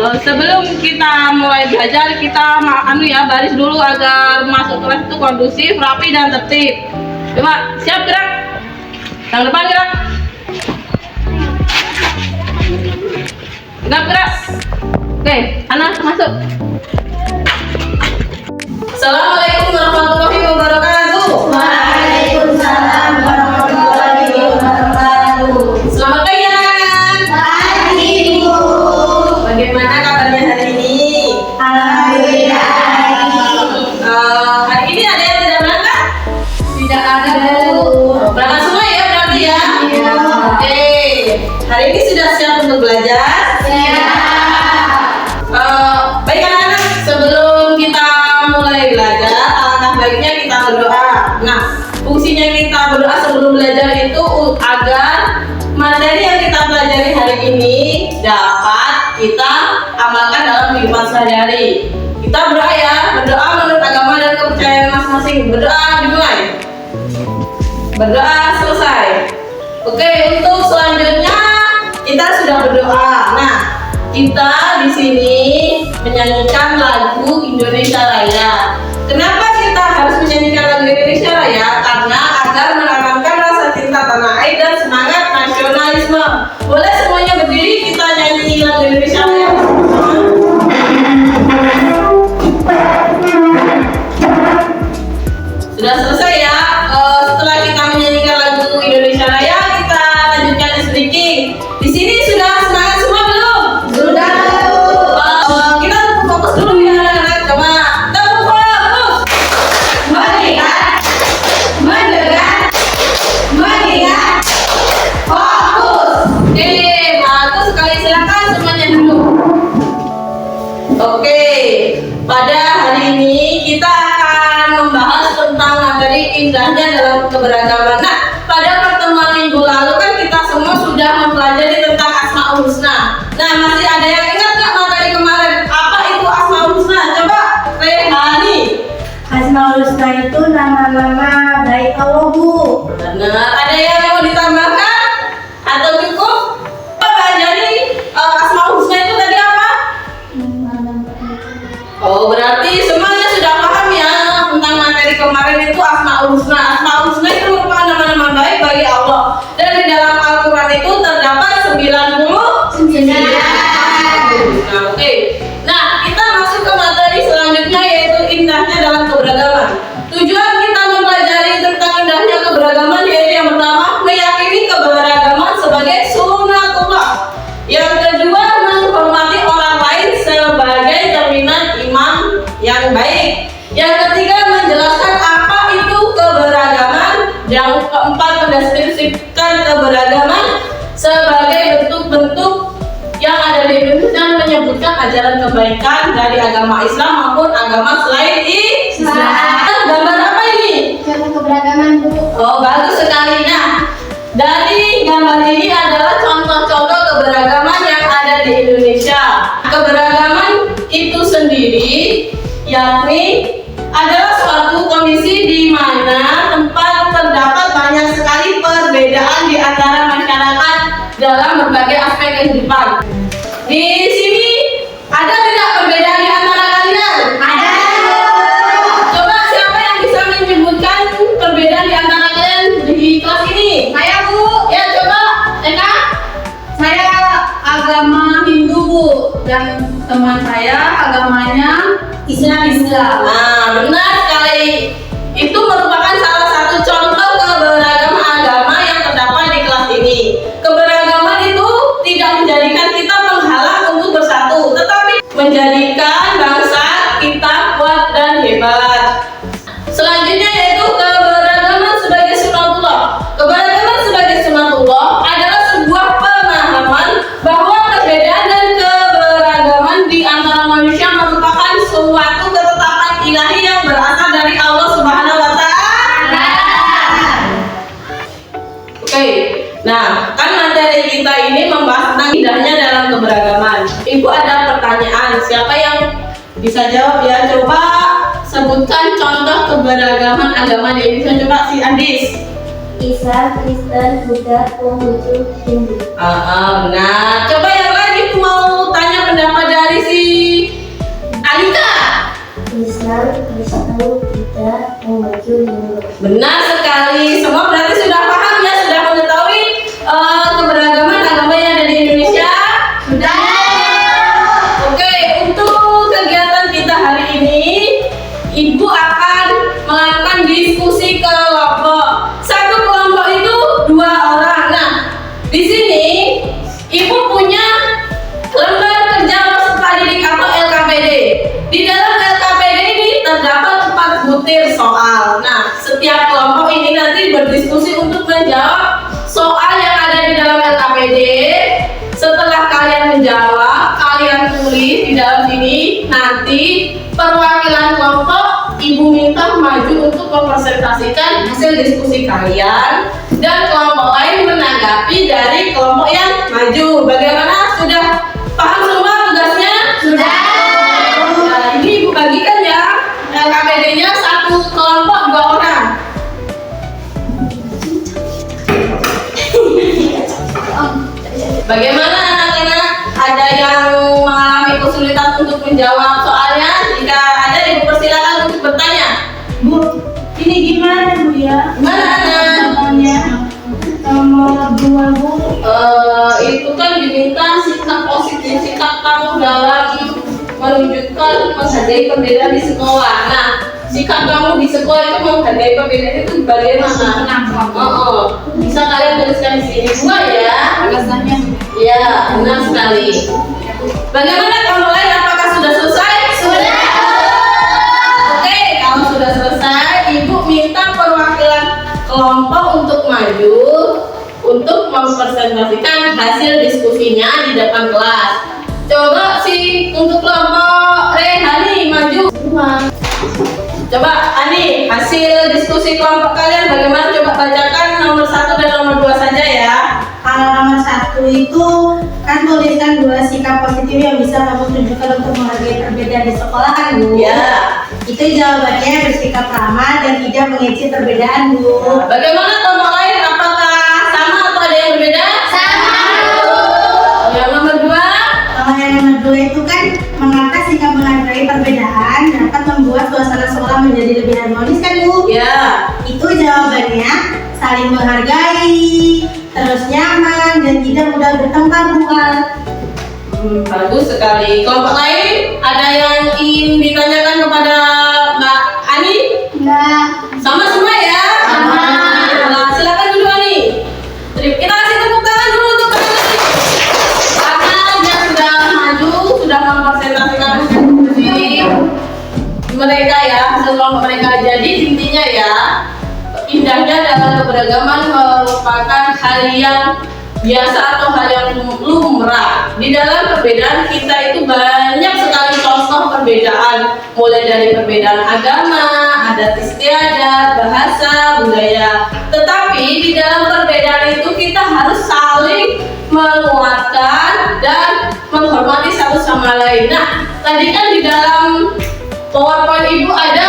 Sebelum kita mulai belajar, kita baris dulu agar masuk kelas itu kondusif, rapi dan tertib. Coba siap, gerak. Yang depan gerak. Gerak. Oke, Ana masuk. Assalamualaikum warahmatullahi wabarakatuh. Waalaikumsalam warahmatullahi wabarakatuh. Selamat pagi anak-anak. Pagi, Bu. Bagaimana kabarnya hari ini? Alhamdulillah. Hari ini ada yang tidak berangkat? Tidak ada, Bu. Berangkat semua ya berarti ya? Iya. Oke. Hari ini sudah siap untuk belajar? Siap. Baik anak-anak, sebelum kita mulai belajar, alangkah baiknya kita berdoa. Nah, fungsinya kita berdoa sebelum belajar itu agar materi yang kita pelajari hari ini dapat kita amalkan dalam kehidupan sehari-hari. Kita berdoa ya, berdoa menurut agama dan kepercayaan masing-masing. Berdoa dimulai. Berdoa selesai. Oke, untuk selanjutnya kita sudah berdoa. Nah, kita di sini menyanyikan lagu Indonesia Raya. Kenapa kita harus menyanyikan lagu Indonesia Raya? Karena agar menanamkan rasa cinta tanah air dan semangat nasionalisme. Boleh semuanya berdiri, kita nyanyi lagu Indonesia Raya bersama-sama. Sudah selesai ya. Setelah kita menyanyikan lagu Indonesia Raya, kita lanjutkan speaking. Di sini sudah semangat semua belum? Sudah, Bu. Kita fokus dulu ya anak-anak. Coba kita fokus. Melihat, mendengar, mengingat, fokus. Oke, bagus sekali. Silakan semuanya dulu. Oke, pada hari ini kita akan membahas tentang materi indahnya dalam keberagaman. Nah, pada pertemuan minggu lalu kan kita semua sudah mempelajari tentang Asmaul Husna. Nah, masih ada yang ingat nggak materi kemarin? Apa itu Asmaul Husna? Coba Rehani. Asmaul Husna itu nama-nama baik Allah, Bu. Benar. Ada yang mau ditambahkan atau cukup? Coba jadi Asmaul Husna itu tadi apa? Oh, berarti semuanya sudah paham ya tentang materi kemarin itu Asmaul Husna. Asmaul Husna itu merupakan nama-nama baik bagi Allah. Dan di dalam Al-Quran itu terdapat 99. Nah, oke. Nah, kita masuk ke materi selanjutnya yaitu indahnya dalam keberagaman. Tujuan kita mempelajari tentang indahnya keberagaman yaitu yang pertama meyakini keberagaman sebagai sunnatullah. Yang kedua menghormati orang lain sebagai cerminan iman yang baik. Yang ketiga menjelaskan apa itu keberagaman. Yang keempat mendeskripsikan keberagaman sebagai bentuk-bentuk yang ada di Indonesia dan menyebutkan ajaran kebaikan dari agama Islam maupun agama selain Islam. Gambar apa ini? Contoh keberagaman, Bu. Oh, bagus sekali. Nah, dari gambar ini adalah contoh-contoh keberagaman yang ada di Indonesia. Keberagaman itu sendiri yakni adalah suatu kondisi di mana tempat terdapat banyak sekali perbedaan di antara masyarakat dalam berbagai aspek kehidupan. Di sini ada tidak perbedaan di antara kalian? Ada. Coba siapa yang bisa menyebutkan perbedaan di antara kalian di kelas ini? Saya, Bu. Ya, coba Eka. Saya agama Hindu, Bu. Dan teman saya agamanya Islam. Nah, benar sekali. Itu merupakan salah satu contoh keberagaman agama yang terdapat di kelas ini. Keberagaman itu tidak menjadikan kita penghalang untuk bersatu, tetapi menjadikan bangsa kita kuat dan hebat. Selanjutnya yaitu keberagaman sebagai sunatullah. Keberagaman sebagai sunatullah adalah sebuah pemahaman bahwa perbedaan dan keberagaman di antara manusia merupakan suatu ketetapan ilahi yang berasal dari Allah Subhanahu wa Ta'ala. Oke. Nah, kan materi kita ini membahas tentang indahnya dalam keberagaman. Ibu ada pertanyaan, siapa yang bisa jawab ya? Coba sebutkan contoh keberagaman agama di Indonesia. Coba si Andis. Islam, Kristen, Buddha, Konghucu, Hindu. Nah, coba yang lain itu mau tanya pendapat dari Benar sekali. Semua berarti sudah paham ya, sudah mengetahui keberagaman agama yang ada di Indonesia? Sudah. Oke, untuk kegiatan kita hari ini, Ibu akan melakukan diskusi kelompok. Satu kelompok itu 2 orang. Nah, di sini Ibu punya lembar kerja peserta didik atau LKPD. Di dalam LKPD ini terdapat 4 butir soal. Nah, setiap kelompok ini nanti berdiskusi untuk menjawab soal yang ada di dalam LKPD. Setelah kalian menjawab, kalian tulis di dalam sini. Nanti perwakilan kelompok Ibu minta maju untuk mempresentasikan hasil diskusi kalian, dan kelompok lain menanggapi dari kelompok yang maju. Bagaimana? Sudah paham semua tugasnya? Sudah. Nah, ini Ibu bagikan ya, LKPD-nya satu kelompok 2 orang. Bagaimana anak-anak? Ada yang mengalami kesulitan untuk menjawab soalnya? Jika ada, Ibu persilakan untuk bertanya. Bu, ini gimana Bu ya? Gimana anak? Soalnya nomor 2 Bu. Itu kan diminta sikap positif, sikap kamu dalam menunjukkan menghargai perbedaan di sekolah. Nah, sikap kamu di sekolah itu menghargai perbedaan itu bagaimana? Bisa kalian tuliskan di sini 2 ya. Alasannya? Ya, benar sekali. Bagaimana kamu lain? Apakah sudah selesai? Sudah. Oke, kalau sudah selesai, Ibu minta perwakilan kelompok untuk maju untuk mempresentasikan hasil diskusinya di depan kelas. Coba sih untuk kelompok Hani maju. Coba Ani, hasil diskusi kelompok kalian bagaimana? Coba bacakan nomor 1 dan nomor 2 saja ya. Kalau nomor 1 itu kan tuliskan 2 sikap positif yang bisa kamu tunjukkan untuk menghargai perbedaan di sekolah kan Bu? Ya. Itu jawabannya bersikap ramah dan tidak mengecil perbedaan Bu. Bagaimana kelompok lain? Apakah sama atau ada yang berbeda? Sama. Yang nomor 2? Kalau yang nomor 2 itu kan mengangkat sikap menghargai perbedaan dapat membuat suasana sekolah menjadi lebih harmonis kan Bu? Ya. Itu jawabannya saling menghargai, terus nyaman dan tidak mudah bertengkar bukan? Bagus sekali. Kelompok lain ada yang ingin ditanyakan kepada Mbak Ani? Enggak. Sama semua ya? Sama. Nah, silakan dulu Ani. Kita kasih tepuk tangan dulu untuk Mbak Ani. Karena dia sudah maju, sudah mempresentasikan diskusi mereka ya, hasil kelompok mereka. Jadi intinya ya, indahnya dalam keberagaman merupakan hal yang biasa atau hal yang lumrah. Di dalam perbedaan kita itu banyak sekali contoh perbedaan, mulai dari perbedaan agama, adat istiadat, bahasa, budaya. Tetapi di dalam perbedaan itu kita harus saling menguatkan dan menghormati satu sama lain. Nah, tadi kan di dalam PowerPoint Ibu ada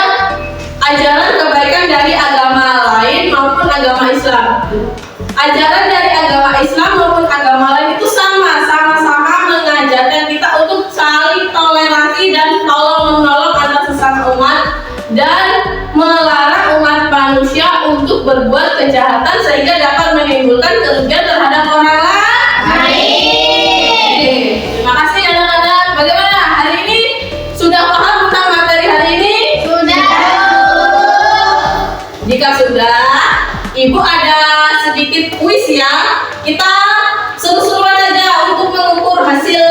ajaran kebaikan dari agama lain maupun agama Islam. Ajaran dari agama Islam maupun agama lain itu sama-sama mengajarkan kita untuk saling toleransi dan tolong-menolong antar sesama umat, dan melarang umat manusia untuk berbuat kejahatan sehingga dapat menimbulkan kerugian terhadap orang lain. Terima kasih anak-anak. Bagaimana hari ini? Sudah paham tentang materi hari ini? Sudah. Jika sudah, Ibu ada sedikit kuis ya. Kita seru-seruan aja untuk mengukur hasil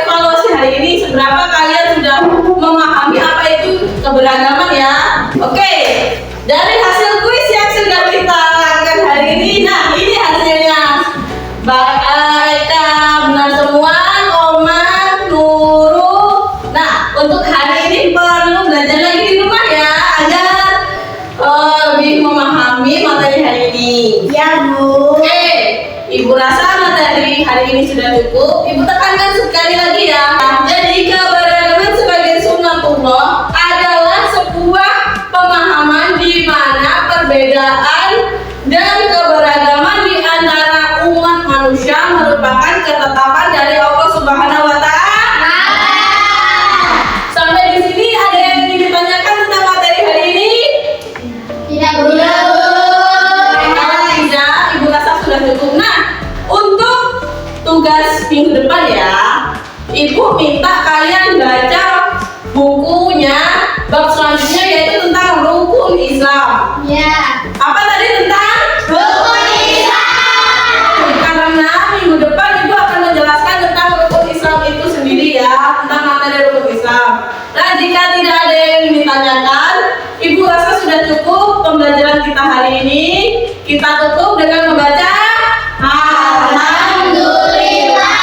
evaluasi hari ini, seberapa kalian sudah memahami apa itu keberagaman ya. Oke, dari hasil kuis yang sudah kita lakukan hari ini, nah ini hasilnya. Baik, benar semua, Koma, Nurul. Nah, untuk hari ini perlu belajar lagi di rumah ya, agar lebih memahami materi hari ini. Ya Bu. Oke, Ibu rasa materi hari ini sudah cukup. Ibu tekankan sekali lagi ya. Jadi keberagaman sebagai sunnatullah adalah sebuah pemahaman di mana perbedaan dan keberagaman di antara umat manusia merupakan ketetapan dari Allah Subhanahu wa Ta'ala. Sampai di sini ada yang ingin ditanyakan tentang materi hari ini? Tidak Bu. tugas minggu depan ya, Ibu minta kalian baca bukunya bab selanjutnya yaitu tentang rukun Islam. Ya. Apa tadi tentang Rukun Islam. Karena minggu depan Ibu akan menjelaskan tentang rukun Islam itu sendiri ya, tentang materi rukun Islam. Nah, jika tidak ada yang ingin ditanyakan, Ibu rasa sudah cukup pembelajaran kita hari ini. Kita tutup dengan membaca Alhamdulillah.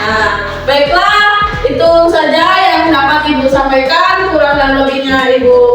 Nah, baiklah, itu saja yang dapat Ibu sampaikan. Kurang dan lebihnya Ibu